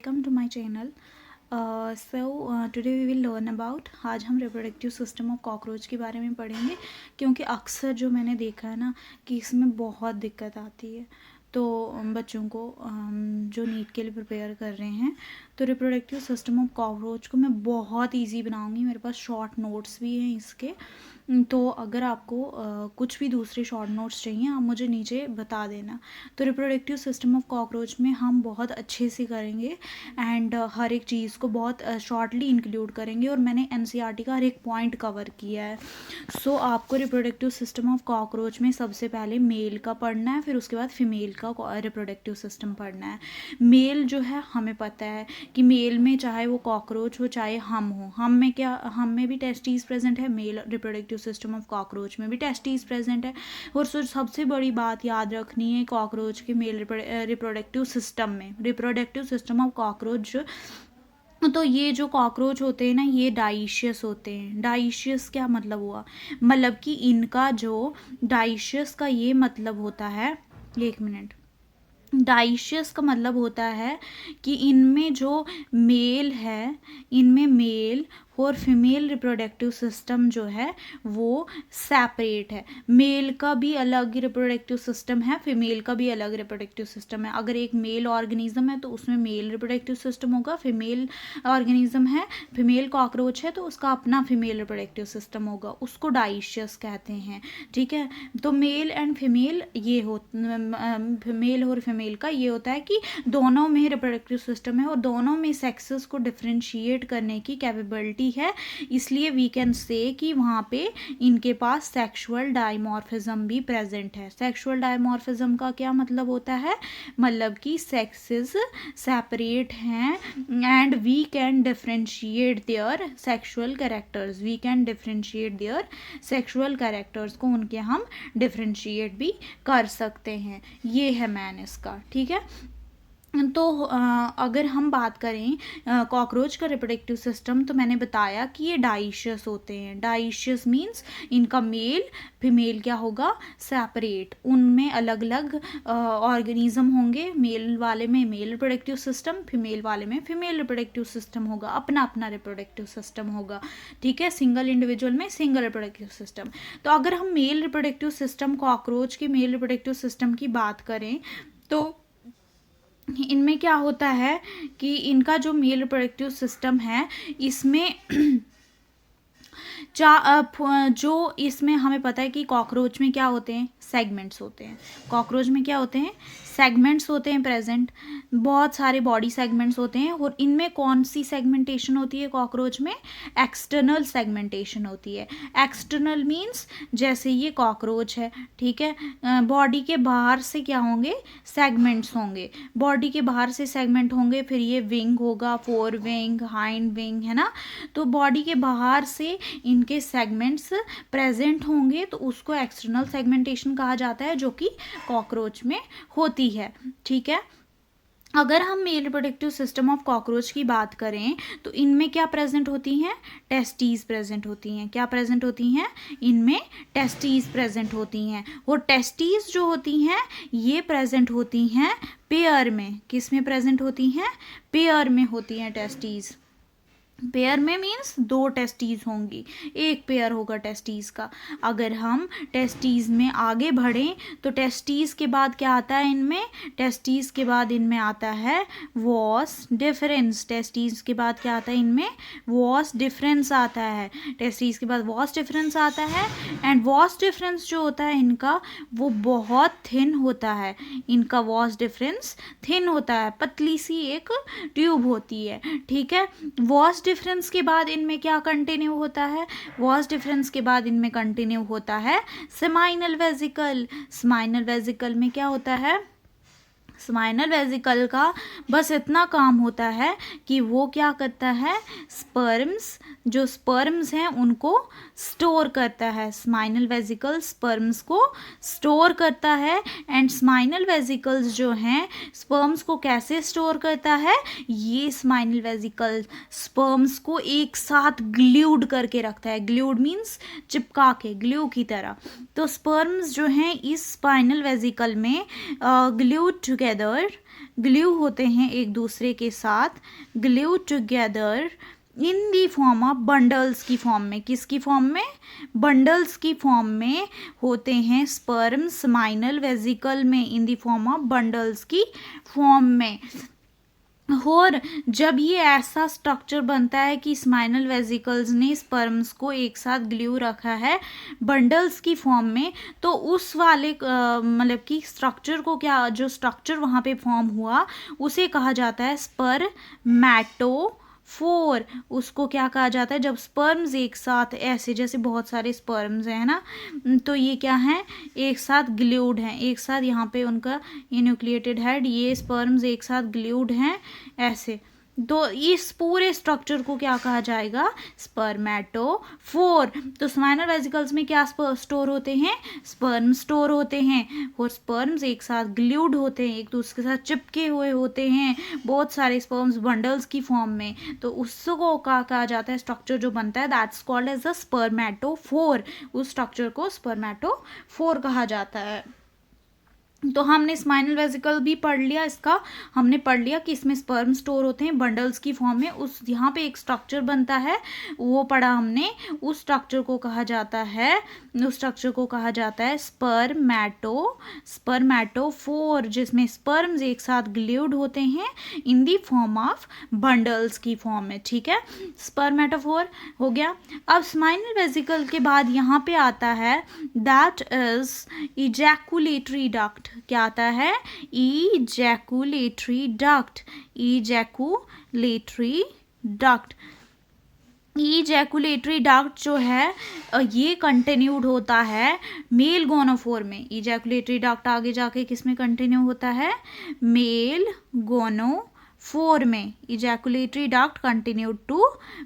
Welcome to my channel. Today we will learn about, आज हम reproductive system of cockroach के बारे में पढ़ेंगे, क्योंकि अक्सर जो मैंने देखा है ना कि इसमें बहुत दिक्कत आती है। तो बच्चों को जो नीट के लिए प्रिपेयर कर रहे हैं, तो रिप्रोडक्टिव सिस्टम ऑफ कॉकरोच को मैं बहुत इजी बनाऊंगी। मेरे पास शॉर्ट नोट्स भी हैं इसके, तो अगर आपको कुछ भी दूसरे शॉर्ट नोट्स चाहिए आप मुझे नीचे बता देना। तो रिप्रोडक्टिव सिस्टम ऑफ कॉकरोच में हम बहुत अच्छे से करेंगे एंड हर एक चीज़ को बहुत शॉर्टली इंक्लूड करेंगे, और मैंने एनसीईआरटी का हर एक पॉइंट कवर किया है। सो आपको रिप्रोडक्टिव सिस्टम ऑफ कॉकरोच में सबसे पहले मेल का पढ़ना है, फिर उसके बाद फीमेल का रिप्रोडक्टिव सिस्टम पढ़ना है। मेल जो है हमें पता है कि मेल में चाहे वो कॉकरोच हो चाहे हम हो, हम में भी टेस्टीज प्रेजेंट है, male reproductive system of cockroach में भी टेस्टीज प्रेजेंट है। और सबसे बड़ी बात याद रखनी है कॉकरोच के male reproductive system of cockroach, तो ये जो कॉकरोच होते हैं ना ये डाइशियस होते हैं। डाइशियस क्या मतलब हुआ, मतलब कि इनका जो डाइशियस का ये मतलब होता है, एक मिनट, डाइशियस का मतलब होता है कि इनमें जो मेल है, इनमें मेल और फीमेल रिप्रोडक्टिव सिस्टम जो है वो सेपरेट है। मेल का भी अलग रिप्रोडक्टिव सिस्टम है, फीमेल का भी अलग रिप्रोडक्टिव सिस्टम है। अगर एक मेल ऑर्गेनिज्म है तो उसमें मेल रिप्रोडक्टिव सिस्टम होगा, फीमेल ऑर्गेनिज्म है, फीमेल कॉकरोच है तो उसका अपना फीमेल रिप्रोडक्टिव सिस्टम होगा, उसको डाइशियस कहते हैं। ठीक है, तो मेल एंड फीमेल ये हो, मेल और फीमेल का ये होता है कि दोनों में रिप्रोडक्टिव सिस्टम है और दोनों में सेक्सेस को डिफ्रेंशिएट करने की कैपेबिलिटी है। इसलिए वी कैन से कि वहाँ पे इनके पास सेक्सुअल डायमॉर्फिज्म भी प्रेजेंट है। सेक्सुअल डायमॉर्फिज्म का क्या मतलब होता है, मतलब कि सेक्सेस सेपरेट हैं and we can differentiate their sexual characters, को उनके हम डिफ्रेंशिएट भी कर सकते हैं। ये है मैन इसका। ठीक है, तो अगर हम बात करें कॉकरोच का रिप्रोडक्टिव सिस्टम, तो मैंने बताया कि ये डाइशियस होते हैं। डाइशियस मीन्स इनका मेल फीमेल क्या होगा, सेपरेट, उनमें अलग अलग ऑर्गेनिज्म होंगे। मेल वाले में मेल रिप्रोडक्टिव सिस्टम, फीमेल वाले में फीमेल रिप्रोडक्टिव सिस्टम होगा, अपना अपना रिप्रोडक्टिव सिस्टम होगा। ठीक है, सिंगल इंडिविजुअल में सिंगल रिप्रोडक्टिव सिस्टम। तो अगर हम मेल रिप्रोडक्टिव सिस्टम, कॉकरोच के मेल रिप्रोडक्टिव सिस्टम की बात करें तो इनमें क्या होता है कि इनका जो मेल रिप्रोडक्टिव सिस्टम है इसमें जो इसमें हमें पता है कि कॉकरोच में क्या होते हैं, सेगमेंट्स होते हैं। कॉकरोच में क्या होते हैं, सेगमेंट्स होते हैं प्रेजेंट, बहुत सारे बॉडी सेगमेंट्स होते हैं। और इनमें कौन सी सेगमेंटेशन होती है कॉकरोच में, एक्सटर्नल सेगमेंटेशन होती है। एक्सटर्नल मीन्स जैसे ये कॉकरोच है, ठीक है, बॉडी के बाहर से क्या होंगे, सेगमेंट्स होंगे, बॉडी के बाहर से सेगमेंट होंगे। फिर ये विंग होगा, फोर विंग, हाइंड विंग, है ना। तो बॉडी के बाहर से इनके सेगमेंट्स प्रेजेंट होंगे तो उसको एक्सटर्नल सेगमेंटेशन कहा जाता है, जो कि कॉकरोच में होती है। ठीक है, अगर हम male reproductive system of cockroach की बात करें तो इनमें क्या प्रेजेंट होती हैं, टेस्टीज प्रेजेंट होती हैं। क्या प्रेजेंट होती हैं, इनमें टेस्टीज प्रेजेंट होती हैं। और टेस्टीज जो होती हैं ये प्रेजेंट होती हैं पेयर में। किस में प्रेजेंट होती हैं, पेयर में होती हैं टेस्टीज। पेयर में मीन्स दो टेस्टीज होंगी, एक पेयर होगा टेस्टीज का। अगर हम टेस्टीज में आगे बढ़ें तो टेस्टीज के बाद क्या आता है इनमें, टेस्टीज के बाद इनमें आता है वॉस डिफरेंस। टेस्टीज के बाद क्या आता है इनमें, वॉस डिफरेंस आता है। टेस्टीज के बाद वॉस डिफरेंस आता है एंड वॉस डिफरेंस जो होता है इनका वो बहुत थिन होता है। इनका वॉस डिफरेंस थिन होता है, पतली सी एक ट्यूब होती है। ठीक है, वॉस डिफरेंस के बाद इनमें क्या कंटिन्यू होता है, वॉस डिफरेंस के बाद इनमें कंटिन्यू होता है सेमाइनल वेजिकल। सेमाइनल वेजिकल में क्या होता है, स्माइनल वेजिकल का बस इतना काम होता है कि वो क्या करता है, स्पर्म्स, जो स्पर्म्स हैं उनको स्टोर करता है। स्माइनल वेजिकल स्पर्म्स को स्टोर करता है एंड स्माइनल वेजिकल्स जो हैं स्पर्म्स को कैसे स्टोर करता है, ये स्माइनल वेजिकल स्पर्म्स को एक साथ ग्लूड करके रखता है। ग्लूड मीन्स चिपका के, ग्लू की तरह। तो स्पर्म्स जो हैं इस स्पाइनल वेजिकल में ग्लूड टुगेदर ग्लू होते हैं एक दूसरे के साथ, glue together in the form of bundles की फॉर्म में, किसकी फॉर्म में, बंडल्स की फॉर्म में होते हैं स्पर्म स्माइनल वेजिकल में, इन दी फॉर्म ऑफ बंडल्स की फॉर्म में। और जब ये ऐसा स्ट्रक्चर बनता है कि स्माइनल वेजिकल्स ने स्पर्म्स को एक साथ ग्लू रखा है बंडल्स की फॉर्म में, तो उस वाले मतलब कि स्ट्रक्चर को क्या, जो स्ट्रक्चर वहाँ पे फॉर्म हुआ उसे कहा जाता है स्पर्मैटोफोर। उसको क्या कहा जाता है, जब स्पर्म्स एक साथ ऐसे, जैसे बहुत सारे स्पर्म्स हैं ना, तो ये क्या हैं, एक साथ ग्लूड हैं, एक साथ यहाँ पे उनका न्यूक्लिएटेड हेड, ये स्पर्म्स एक साथ ग्लूड हैं ऐसे, तो इस पूरे स्ट्रक्चर को क्या कहा जाएगा, स्पर्मैटोफोर। तो स्माइनल वेसिकल्स में क्या स्टोर होते हैं, स्पर्म स्टोर होते हैं, और स्पर्म्स एक साथ ग्लूड होते हैं, एक दूसरे के साथ चिपके हुए होते हैं, बहुत सारे स्पर्म्स बंडल्स की फॉर्म में, तो उसको क्या कहा जाता है, स्ट्रक्चर जो बनता है दैट्स कॉल्ड एज अ स्पर्मैटोफोर, उस स्ट्रक्चर को स्पर्मैटोफोर कहा जाता है। तो हमने स्माइनल वेसिकल भी पढ़ लिया, इसका हमने पढ़ लिया कि इसमें स्पर्म स्टोर होते हैं बंडल्स की फॉर्म में, उस यहाँ पे एक स्ट्रक्चर बनता है वो पढ़ा हमने, उस स्ट्रक्चर को कहा जाता है, उस स्ट्रक्चर को कहा जाता है स्पर्मैटोफोर, जिसमें स्पर्म्स एक साथ ग्लूड होते हैं इन दी फॉर्म ऑफ बंडल्स की फॉर्म में। ठीक है, स्पर्मैटोफोर हो गया। अब स्माइनल वेसिकल के बाद यहाँ पे आता है दैट इज इजैकुलेटरी डक्ट। क्या आता है, ejaculatory duct, ejaculatory duct. Ejaculatory duct जो है ये कंटिन्यूड होता है मेल गोनोफोर में। इजैकुलेटरी डक्ट आगे जाके किस में कंटिन्यू होता है, मेल गोनोफोर में। Ejaculatory duct continued to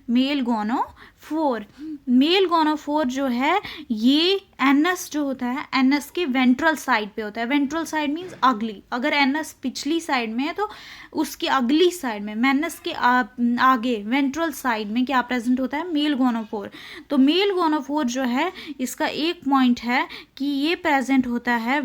male gonophore. Male gonophore जो है ये एनस जो होता है, एनस के वेंट्रल साइड पे होता है। वेंट्रल साइड मीन्स अगली, अगर एनस पिछली साइड में है तो उसकी अगली साइड में, मेनस के आगे वेंट्रल साइड में क्या प्रेजेंट होता है, मेल गोनोफोर। तो मेल गोनोफोर जो है इसका एक पॉइंट है कि ये प्रेजेंट होता है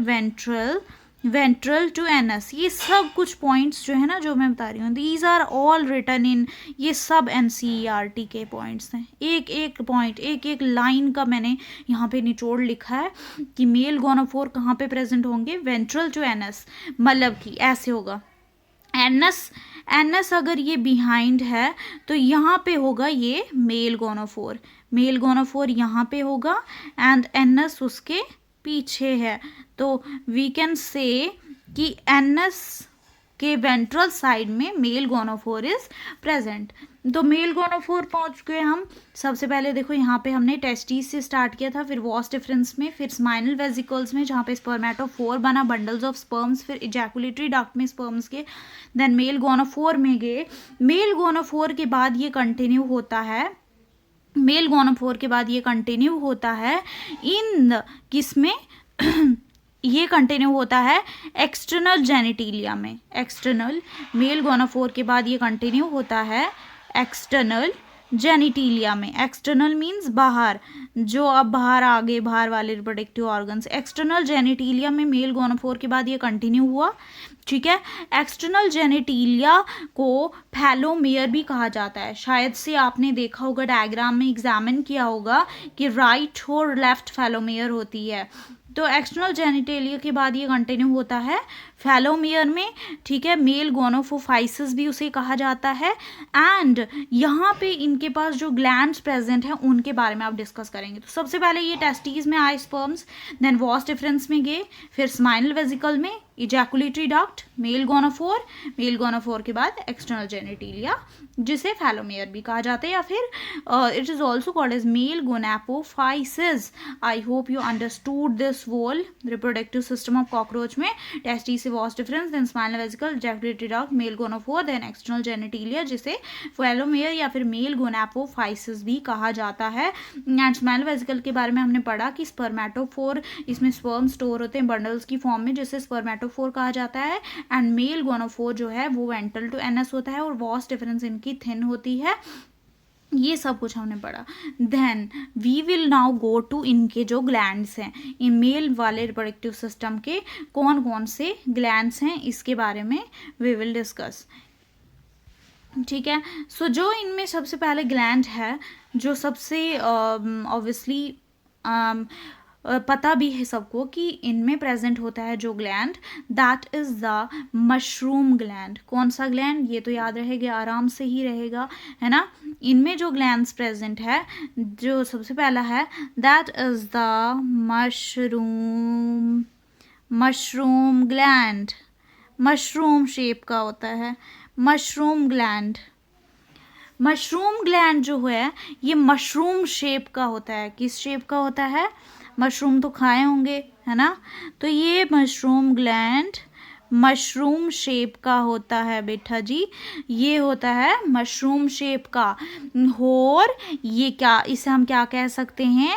वेंट्रल टू एनस। ये सब कुछ पॉइंट्स जो है ना जो मैं बता रही हूँ, these are all written in, ये सब NCERT के पॉइंट्स हैं। एक एक पॉइंट, एक एक लाइन का मैंने यहाँ पे निचोड़ लिखा है कि मेल गोनोफोर कहाँ पे प्रेजेंट होंगे, वेंट्रल टू एनस, मतलब कि ऐसे होगा, एनस अगर ये बिहाइंड है तो यहाँ पे होगा ये मेल गोनोफोर, मेल गोनोफोर यहाँ पे होगा एंड एनस उसके पीछे है। तो वी कैन से कि एनस के वेंट्रल साइड में मेल गोनोफोर इज प्रेजेंट। तो मेल गोनोफोर पहुंच गए हम। सबसे पहले देखो यहाँ पे हमने टेस्टिस से स्टार्ट किया था, फिर वॉस डिफरेंस में, फिर स्माइनल वेसिकल्स में जहाँ पे स्पर्मैटोफोर बना, बंडल्स ऑफ स्पर्म्स, फिर इजैकुलेटरी डक्ट में स्पर्म्स के, देन मेल गोनोफोर में गए। मेल गोनोफोर के बाद ये कंटिन्यू होता है, मेल गोनोफोर के बाद ये कंटिन्यू होता है इन किसमें ये कंटिन्यू होता है एक्सटर्नल जेनिटिलिया में। एक्सटर्नल, मेल गोनोफोर के बाद ये कंटिन्यू होता है एक्सटर्नल जेनिटिलिया में। एक्सटर्नल मीन्स बाहर, जो अब बाहर आगे बाहर वाले रिप्रोडक्टिव ऑर्गन्स। एक्सटर्नल जेनिटिलिया में मेल गोनोफोर के बाद ये कंटिन्यू हुआ। ठीक है, एक्सटर्नल जेनिटिलिया को फैलोमेयर भी कहा जाता है। शायद से आपने देखा होगा, डायग्राम में एग्जामिन किया होगा कि राइट और लेफ्ट फैलोमेयर होती है। तो एक्सटर्नल जेनिटेलिया के बाद ये कंटिन्यू होता है फैलोमेयर में। ठीक है, मेल गोनोफोफाइसिस भी उसे कहा जाता है। एंड यहाँ पे इनके पास जो ग्लैंड्स प्रेजेंट हैं उनके बारे में आप डिस्कस करेंगे। तो सबसे पहले ये टेस्टिस में आए स्पर्म्स, देन वॉस डिफरेंस में गए, फिर स्माइनल वेसिकल में, इजैकुलेटरी डक्ट, मेल गोनोफोर के बाद एक्सटर्नल जेनिटेलिया जिसे फैलोमेयर भी कहा जाता है, या फिर it is also called as male gonapophysis. I hope you understood this whole reproductive system of cockroach में टेस्टिस से vas deferens, then seminal vesicle, ejaculatory duct, male gonophore, then external genitalia जिसे फैलोमेयर या फिर mail गोनापोफाइसिस भी कहा जाता है। And स्माइनल vesicle के बारे में हमने पढ़ा कि स्पर्मैटोफोर, इसमें स्पर्म स्टोर होते हैं बंडल्स की फॉर्म में जिसे स्पर्मैटोफोर कहा जाता है। एंड मेल गोनोफोर जो है वो वेंट्रल टू एनस होता है और वॉस डिफरेंस इनकी थिन होती है। ये सब कुछ हमने पढ़ा। Then we will now go to इनके जो ग्लैंड्स हैं, इन मेल वाले रिप्रोडक्टिव सिस्टम के कौन कौन से ग्लैंड्स हैं इसके बारे में वी विल डिस्कस। ठीक है, सो जो इनमें सबसे पहले ग्लैंड है, जो सबसे ऑब्वियसली पता भी है सबको कि इनमें प्रेजेंट होता है जो gland, that is the mushroom gland. कौन सा ग्लैंड, ये तो याद रहेगा, आराम से ही रहेगा, है ना। इनमें जो ग्लैंड्स प्रेजेंट है, जो सबसे पहला है, that is the mushroom gland. Mushroom shape का होता है मशरूम ग्लैंड। मशरूम ग्लैंड जो है ये मशरूम शेप का होता है। किस शेप का होता है, मशरूम तो खाए होंगे, है ना, तो ये मशरूम ग्लैंड मशरूम शेप का होता है बेटा जी, ये होता है मशरूम शेप का। और ये क्या, इसे हम क्या कह सकते हैं,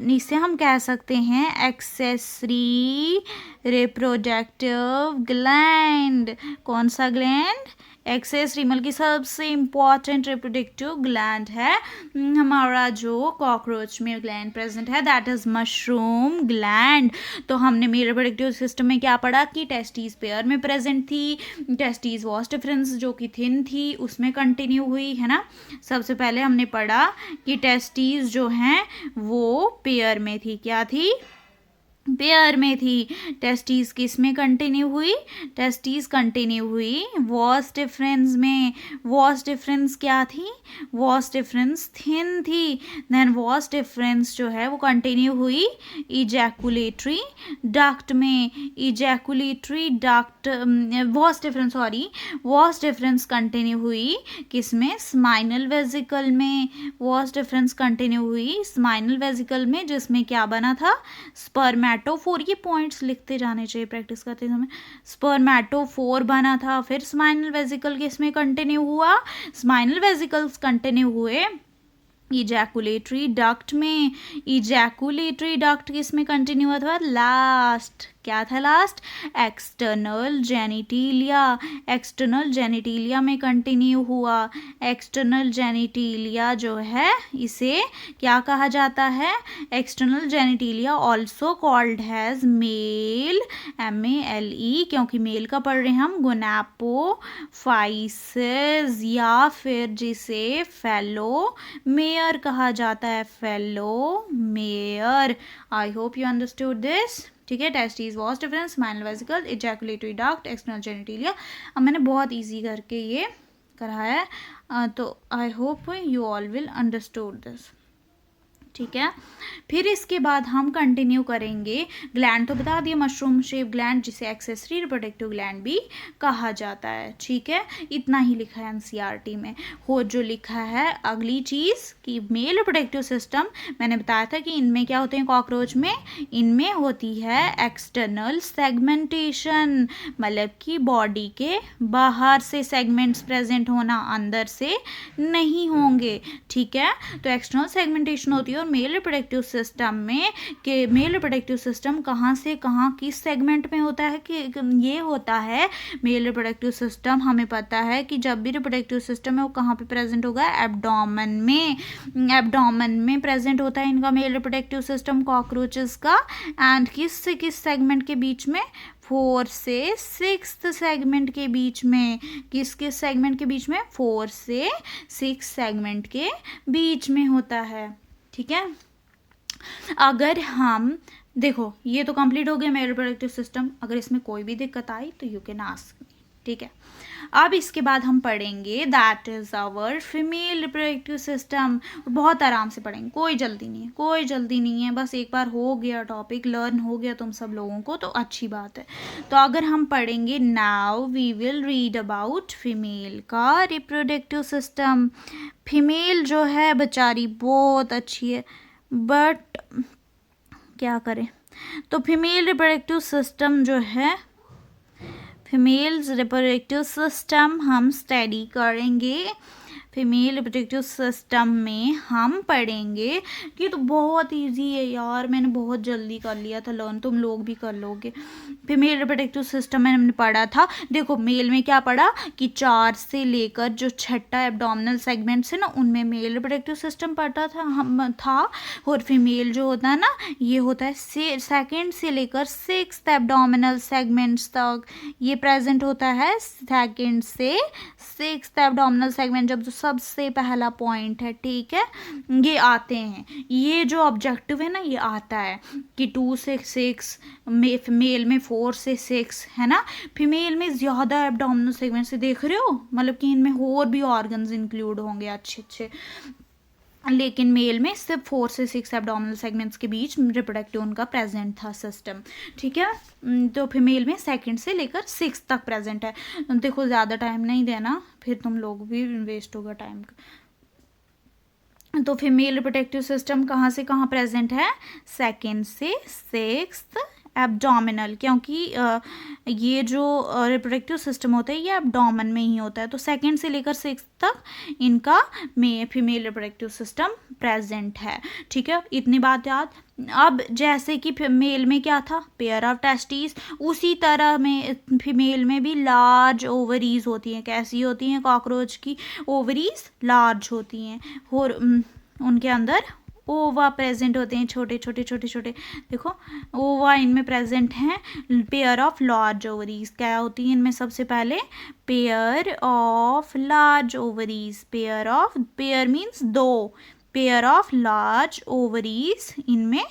इसे हम कह सकते हैं एक्सेसरी रिप्रोडक्टिव ग्लैंड। कौन सा ग्लैंड, एक्सेसरी, मतलब कि सबसे इम्पॉर्टेंट रिप्रोडक्टिव ग्लैंड है हमारा जो कॉकरोच में ग्लैंड प्रेजेंट है, दैट इज मशरूम ग्लैंड। तो हमने मेल रिप्रोडक्टिव सिस्टम में क्या पढ़ा कि टेस्टिस पेयर में प्रेजेंट थी, टेस्टिस वॉस डिफरेंस जो कि थिन थी उसमें कंटिन्यू हुई, है ना। सबसे पहले हमने पढ़ा कि टेस्टिस जो हैं वो पेयर में थी, क्या थी, पेयर में थी। टेस्टिस किस में कंटिन्यू हुई, टेस्टिस कंटिन्यू हुई वॉस डिफरेंस में। वॉस डिफरेंस क्या थी, वॉस डिफरेंस थिन थी। देन वॉस डिफरेंस जो है वो कंटिन्यू हुई इजैकुलेटरी डक्ट में। Ejaculatory duct, was difference, sorry, was difference continue हुई किस में, स्माइनल वेजिकल में। वॉस डिफरेंस कंटिन्यू हुई स्माइनल वेजिकल में, जिसमें क्या बना था, स्पर्मेटोफोर। ये पॉइंट्स लिखते जाने चाहिए प्रैक्टिस करते समय। स्पर्मेटोफोर बना था, फिर स्माइनल वेजिकल किसमें कंटिन्यू हुआ, स्माइनल वेजिकल्स कंटिन्यू हुए इजैकुलेटरी डक्ट में। इजैकुलेटरी डक्ट किसमें कंटिन्यू हुआ था, लास्ट, क्या था लास्ट, एक्सटर्नल जेनिटिलिया। एक्सटर्नल जेनिटिलिया में कंटिन्यू हुआ। एक्सटर्नल जेनिटिलिया जो है इसे क्या कहा जाता है, external genitalia also called as male, MALE, क्योंकि मेल का पढ़ रहे हैं हम, गोनापोफाइसिस, या फिर जिसे फेलो मेयर कहा जाता है, fellow mayor. I hope you understood this. ठीक है, testis vas deferens, seminal vesicle, ejaculatory duct, external genitalia. अब मैंने बहुत इजी करके ये कराया है, तो I hope you all will understood this. ठीक है, फिर इसके बाद हम कंटिन्यू करेंगे। ग्लैंड तो बता दिया, मशरूम शेप ग्लैंड, जिसे एक्सेसरी रिप्रोडक्टिव ग्लैंड भी कहा जाता है। ठीक है, इतना ही लिखा है NCERT में। हो जो लिखा है अगली चीज़ कि मेल रिप्रोडक्टिव सिस्टम, मैंने बताया था कि इनमें क्या होते हैं, कॉकरोच में इनमें होती है एक्सटर्नल सेगमेंटेशन, मतलब कि बॉडी के बाहर से सेगमेंट्स प्रेजेंट होना, अंदर से नहीं होंगे। ठीक है, तो एक्सटर्नल सेगमेंटेशन होती है। और मेल रिप्रोडक्टिव सिस्टम में कि मेल रिप्रोडक्टिव सिस्टम कहाँ से कहाँ किस सेगमेंट में होता है, कि ये होता है मेल रिप्रोडक्टिव सिस्टम, हमें पता है कि जब भी रिप्रोडक्टिव सिस्टम है वो कहाँ पे प्रेजेंट होगा, एब्डोमेन में। एब्डोमेन में प्रेजेंट होता है इनका मेल रिप्रोडक्टिव सिस्टम कॉकरोचेस का। एंड किस से किस सेगमेंट के बीच में, 4 से 6 सेगमेंट के बीच में। किस किस सेगमेंट के बीच में, 4 से 6 सेगमेंट के बीच में होता है। ठीक है, अगर हम देखो, ये तो कंप्लीट हो गया मेल रिप्रोडक्टिव सिस्टम। अगर इसमें कोई भी दिक्कत आई तो यू कैन आस्क मी। ठीक है, अब इसके बाद हम पढ़ेंगे that is our female reproductive system. बहुत आराम से पढ़ेंगे, कोई जल्दी नहीं है, कोई जल्दी नहीं है, बस एक बार हो गया टॉपिक लर्न हो गया तुम सब लोगों को तो अच्छी बात है। तो अगर हम पढ़ेंगे, now we will read about female का रिप्रोडक्टिव सिस्टम। फीमेल जो है बेचारी बहुत अच्छी है, बट क्या करें। तो फीमेल रिप्रोडक्टिव सिस्टम जो है, फीमेल्स रिप्रोडक्टिव सिस्टम हम स्टडी करेंगे। फीमेल रिप्रोडक्टिव सिस्टम में हम पढ़ेंगे कि तो बहुत इजी है यार, मैंने बहुत जल्दी कर लिया था लर्न, तुम लोग भी कर लोगे। फीमेल रिप्रोडक्टिव सिस्टम में हमने पढ़ा था, देखो मेल में क्या पढ़ा कि 4 से लेकर जो छठा एब्डोमिनल सेगमेंट्स है ना उनमें मेल रिप्रोडक्टिव सिस्टम पढ़ा था और फीमेल जो होता है ना ये होता है सेकंड से लेकर 6th एब्डोमिनल सेगमेंट्स तक, ये प्रेजेंट होता है सेकंड से 6th एब्डोमिनल सेगमेंट, जब जो सबसे पहला पॉइंट है, ठीक है, ये आते हैं, ये जो ऑब्जेक्टिव है ना ये आता है कि 2 से 6, मेल में 4 से 6 है ना, फीमेल में ज़्यादा एब्डोमिनल सेगमेंट से देख रहे हो, मतलब कि इनमें और भी ऑर्गन्स इंक्लूड होंगे अच्छे अच्छे, लेकिन मेल में सिर्फ 4 से 6 एब्डोमिनल सेगमेंट्स के बीच रिप्रोडक्टिव उनका प्रेजेंट था सिस्टम, ठीक है। तो फीमेल में सेकंड से लेकर 6 तक प्रेजेंट है। देखो ज़्यादा टाइम नहीं देना, फिर तुम लोग भी वेस्ट होगा टाइम का। तो फीमेल रिप्रोडक्टिव सिस्टम कहाँ से कहाँ प्रेजेंट है, सेकंड से 6th एब्डोमिनल, क्योंकि ये जो रिप्रोडक्टिव सिस्टम होता है ये एब्डोमेन में ही होता है, तो सेकंड से लेकर 6 तक इनका फीमेल रिप्रोडक्टिव सिस्टम प्रेजेंट है, ठीक है, इतनी बात याद। अब जैसे कि मेल में क्या था, पेयर ऑफ टेस्टिस, उसी तरह में फीमेल में भी लार्ज ओवरीज होती हैं। कैसी होती हैं, कॉकरोच की ओवरीज लार्ज होती हैं और उनके अंदर ओवा प्रेजेंट होते हैं, छोटे छोटे छोटे छोटे, देखो ओवा इनमें प्रेजेंट हैं। पेयर ऑफ लार्ज ओवरीज क्या होती है इनमें, सबसे पहले pair of large ovaries, pair means 2, pair of large ovaries इनमें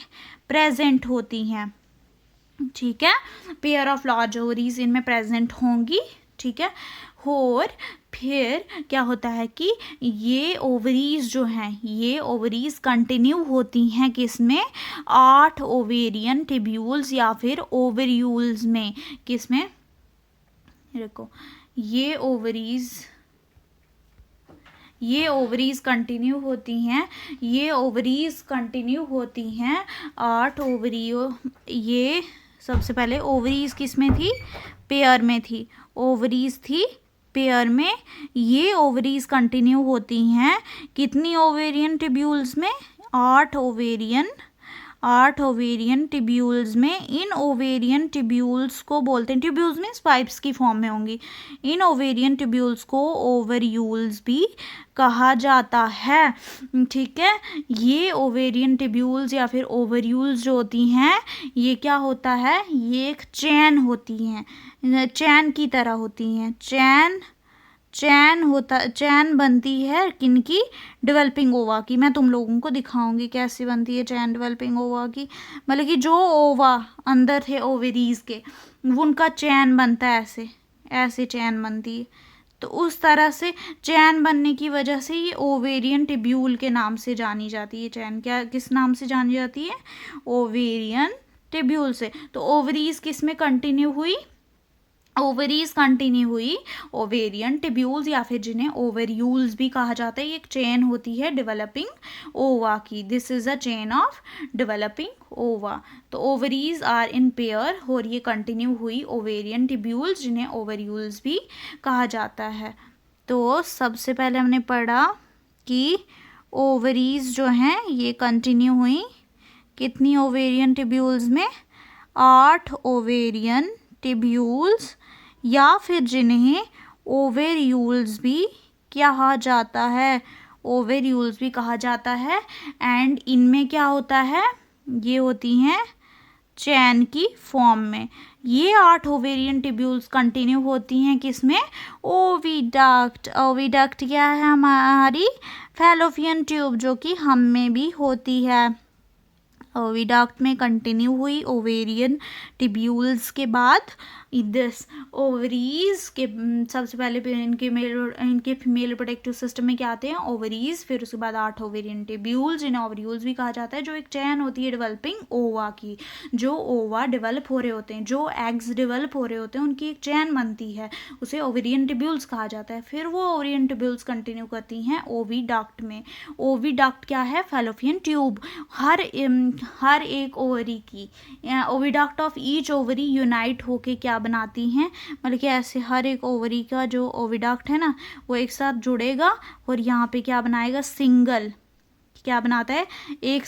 प्रेजेंट होती हैं, ठीक है, पेयर ऑफ लार्ज ओवरीज इनमें प्रेजेंट होंगी, ठीक है। और फिर क्या होता है कि ये ओवरीज जो हैं ये ओवरीज कंटिन्यू होती हैं किसमें, 8 ओवेरियन टिब्यूल्स या फिर ओवरीयूल्स में, किसमें, देखो ये ओवरीज कंटिन्यू होती हैं, ये ओवरीज कंटिन्यू होती हैं 8 ओवरियो, ये सबसे पहले ओवरीज किस में थी, पेयर में थी, ओवरीज थी पेयर में, ये ओवरीज कंटिन्यू होती हैं कितनी ओवेरियन टिब्यूल्स में, 8 ओवेरियन टिब्यूल्स में। इन ओवेरियन टिब्यूल्स को बोलते हैं, टिब्यूल्स मीन्स पाइप्स की फॉर्म में होंगी, इन ओवेरियन टिब्यूल्स को ओवरयूल्स भी कहा जाता है, ठीक है। ये ओवेरियन टिब्यूल्स या फिर ओवरयूल्स जो होती हैं ये क्या होता है, ये एक चैन होती हैं, चैन की तरह होती हैं, चैन बनती है किनकी, डेवलपिंग ओवा की। मैं तुम लोगों को दिखाऊंगी कैसे बनती है चैन डेवलपिंग ओवा की, मतलब कि जो ओवा अंदर थे ओवेरीज के उनका चैन बनता है, ऐसे चैन बनती है, तो उस तरह से चैन बनने की वजह से ये ओवेरियन टिब्यूल के नाम से जानी जाती है। चैन क्या किस नाम से जानी जाती है, ओवेरियन टिब्यूल से। तो ओवरीज किस में कंटिन्यू हुई, ओवरीज कंटिन्यू हुई ओवेरियन टिब्यूल्स या फिर जिन्हें ओवरयूल्स भी कहा जाता है। ये एक चेन होती है डेवलपिंग ओवा की, this is a chain of developing ओवा। तो ओवरीज आर इन पेयर और ये कंटिन्यू हुई ओवेरियन टिब्यूल्स जिन्हें ओवरयूल्स भी कहा जाता है। तो सबसे पहले हमने पढ़ा कि ओवरीज जो हैं ये कंटिन्यू हुई कितनी ओवेरियन टिब्यूल्स में, 8 ओवेरियन टिब्यूल्स या फिर जिन्हें ओवेरियूल्स भी कहा जाता है, ओवेरियूल्स भी कहा जाता है। एंड इनमें क्या होता है, ये होती हैं चैन की फॉर्म में। ये 8 ओवेरियन टिब्यूल्स कंटिन्यू होती हैं किसमें, ओविडक्ट। ओविडक्ट क्या है, हमारी फैलोपियन ट्यूब जो कि हम में भी होती है। ओविडक्ट में कंटिन्यू हुई ओवेरियन टिब्यूल्स के बाद दिस ओवरीज के सबसे पहले इनके फीमेल रिप्रोडक्टिव सिस्टम में क्या आते हैं, ओवरीज, फिर उसके बाद 8 ओवेरियन टिब्यूल्स जिन्हें ओवरयूल्स भी कहा जाता है, जो एक चैन होती है डेवलपिंग ओवा की। जो ओवा डेवलप हो रहे होते हैं, जो एग्स डेवलप हो रहे होते हैं, उनकी एक चैन बनती है, उसे ओवेरियन टिब्यूल्स कहा जाता है। फिर वो ओवेरियन टिब्यूल्स कंटिन्यू करती हैं ओविडक्ट में। ओविडक्ट क्या है, फैलोपियन ट्यूब। हर एक ओवरी की, oviduct of each ovary unite होके क्या क्या बनाती हैं, मतलब कि ऐसे हर एक ओवरी का जो ओविडक्ट है ना वो एक साथ जुड़ेगा और यहाँ पे क्या बनाएगा, सिंगल, क्या बनाता है, एक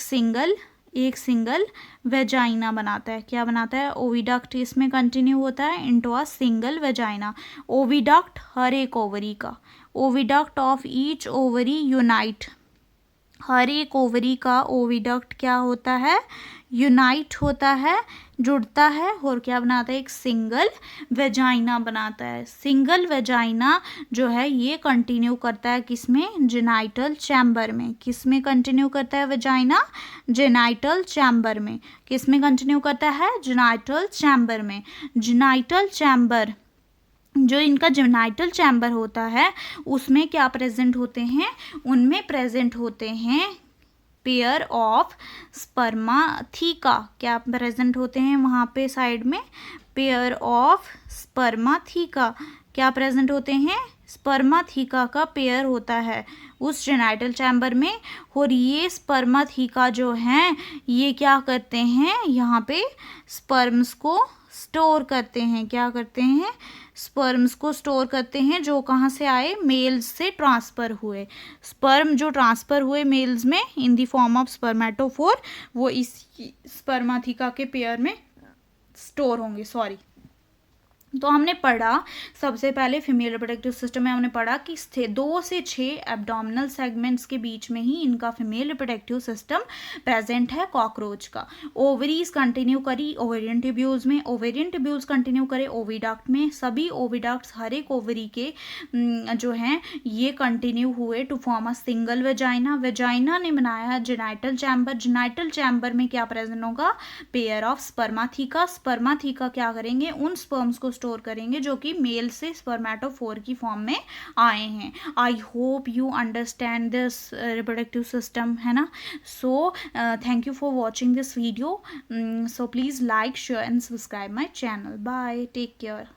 सिंगल वेजाइना बनाता है। क्या बनाता है, ओविडक्ट इसमें कंटिन्यू होता है into a single vagina. Oviduct हर एक ओवरी का, oviduct of each ovary unite, हर एक ओवरी का ओविडक्ट क्या होता है, यूनाइट होता है, जुड़ता है और क्या बनाता है, एक सिंगल वेजाइना बनाता है। सिंगल वेजाइना जो है ये कंटिन्यू करता है किसमें, जेनाइटल चैम्बर में। किसमें कंटिन्यू करता है वेजाइना, जेनाइटल चैम्बर में। किसमें कंटिन्यू करता है, जेनाइटल चैम्बर में। जेनाइटल चैम्बर, जो इनका जेनाइटल चैम्बर होता है उसमें क्या प्रेजेंट होते हैं, उनमें प्रेजेंट होते हैं पेयर ऑफ स्पर्माथिका। क्या प्रेजेंट होते हैं वहाँ पे साइड में, पेयर ऑफ स्पर्माथिका। क्या प्रेजेंट होते हैं, स्पर्माथिका का पेयर होता है उस जेनाइटल चैम्बर में। और ये स्पर्माथिका जो हैं ये क्या करते हैं, यहाँ पे स्पर्म्स को स्टोर करते हैं। क्या करते हैं, स्पर्म्स को स्टोर करते हैं जो कहाँ से आए, मेल्स से ट्रांसफ़र हुए। स्पर्म जो ट्रांसफ़र हुए मेल्स में इन द फॉर्म ऑफ स्पर्मेटोफोर, वो इस स्पर्माथिका के पेयर में स्टोर होंगे। सॉरी, तो हमने पढ़ा सबसे पहले फीमेल रिप्रोडक्टिव सिस्टम में हमने पढ़ा कि 2 से 6 एब्डोमिनल सेगमेंट्स के बीच में ही इनका फीमेल रिप्रोडक्टिव सिस्टम प्रेजेंट है कॉकरोच का। ओवरीज कंटिन्यू करी ओवेरियन ट्यूब्यूल्स में, ओवेरियन ट्यूब्यूल्स कंटिन्यू करे ओविडक्ट में। सभी ओविडक्ट्स हर एक ओवरी के जो हैं ये कंटिन्यू हुए to form a single vagina. Vagina ने बनाया जेनाइटल चैम्बर। जेनाइटल चैम्बर में क्या प्रेजेंट होगा, पेयर ऑफ स्पर्माथिका। स्पर्माथिका क्या करेंगे, उन स्पर्म्स को स्टोर करेंगे जो कि मेल से स्पर्मेटोफोर की फॉर्म में आए हैं। I hope you understand this reproductive system, है ना। So thank you for watching this video. So please like, share and subscribe my channel. Bye, take care.